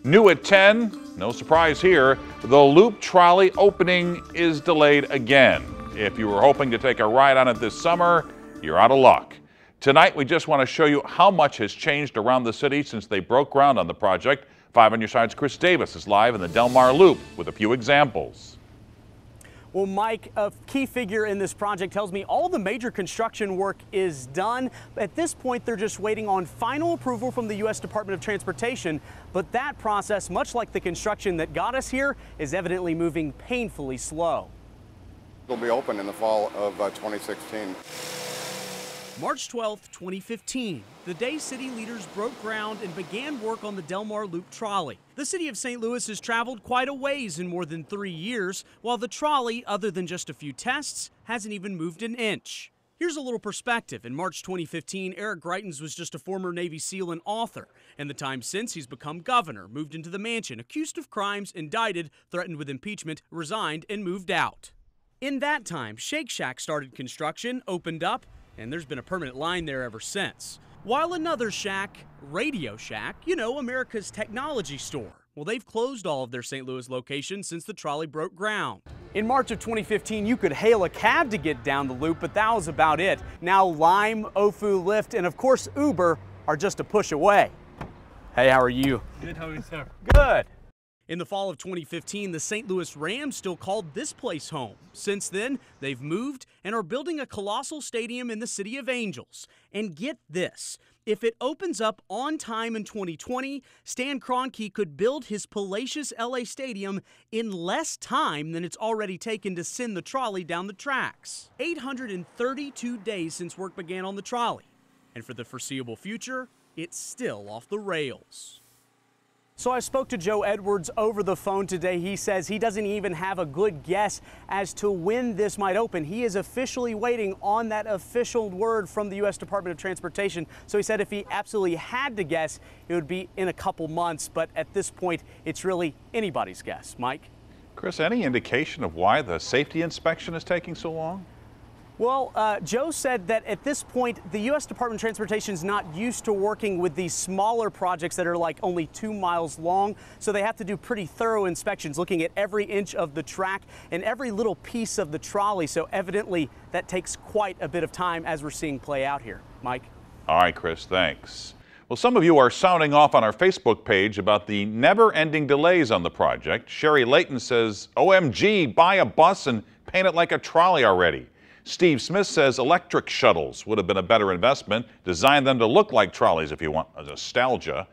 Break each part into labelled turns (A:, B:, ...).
A: New at 10, no surprise here, the Loop Trolley opening is delayed again. If you were hoping to take a ride on it this summer, you're out of luck. Tonight, we just want to show you how much has changed around the city since they broke ground on the project. 5 on your side's Chris Davis is live in the Del Mar Loop with a few examples.
B: Well, Mike, a key figure in this project tells me all the major construction work is done. At this point, they're just waiting on final approval from the U.S. Department of Transportation. But that process, much like the construction that got us here, is evidently moving painfully slow.
C: It'll be open in the fall of 2016.
B: March 12th, 2015, the day city leaders broke ground and began work on the Del Mar Loop Trolley. The city of St. Louis has traveled quite a ways in more than 3 years, while the trolley, other than just a few tests, hasn't even moved an inch. Here's a little perspective. In March 2015, Eric Greitens was just a former Navy SEAL and author. In the time since, he's become governor, moved into the mansion, accused of crimes, indicted, threatened with impeachment, resigned, and moved out. In that time, Shake Shack started construction, opened up, and there's been a permanent line there ever since. While another shack, Radio Shack, you know, America's technology store, well, they've closed all of their St. Louis locations since the trolley broke ground. In March of 2015, you could hail a cab to get down the loop, but that was about it. Now Lime, Ofu, Lyft, and of course Uber are just a push away. Hey, how are you?
D: Good, how are you, sir?
B: Good. In the fall of 2015, the St. Louis Rams still called this place home. Since then, they've moved and are building a colossal stadium in the City of Angels. And get this, if it opens up on time in 2020, Stan Kroenke could build his palatial LA stadium in less time than it's already taken to send the trolley down the tracks. 832 days since work began on the trolley. And for the foreseeable future, it's still off the rails. So I spoke to Joe Edwards over the phone today. He says he doesn't even have a good guess as to when this might open. He is officially waiting on that official word from the U.S. Department of Transportation. So he said if he absolutely had to guess, it would be in a couple months. But at this point, it's really anybody's guess. Mike?
A: Chris, any indication of why the safety inspection is taking so long?
B: Well, Joe said that at this point, the U.S. Department of Transportation is not used to working with these smaller projects that are like only 2 miles long. So they have to do pretty thorough inspections, looking at every inch of the track and every little piece of the trolley. So evidently, that takes quite a bit of time, as we're seeing play out here. Mike?
A: All right, Chris, thanks. Well, some of you are sounding off on our Facebook page about the never-ending delays on the project. Sherry Layton says, OMG, buy a bus and paint it like a trolley already. Steve Smith says electric shuttles would have been a better investment. Design them to look like trolleys if you want nostalgia.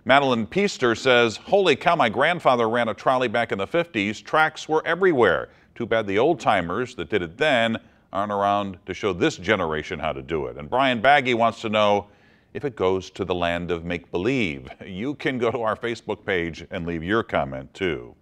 A: Madeline Peaster says, holy cow, my grandfather ran a trolley back in the 50s. Tracks were everywhere. Too bad the old timers that did it then aren't around to show this generation how to do it. And Brian Baggy wants to know if it goes to the land of make-believe. You can go to our Facebook page and leave your comment too.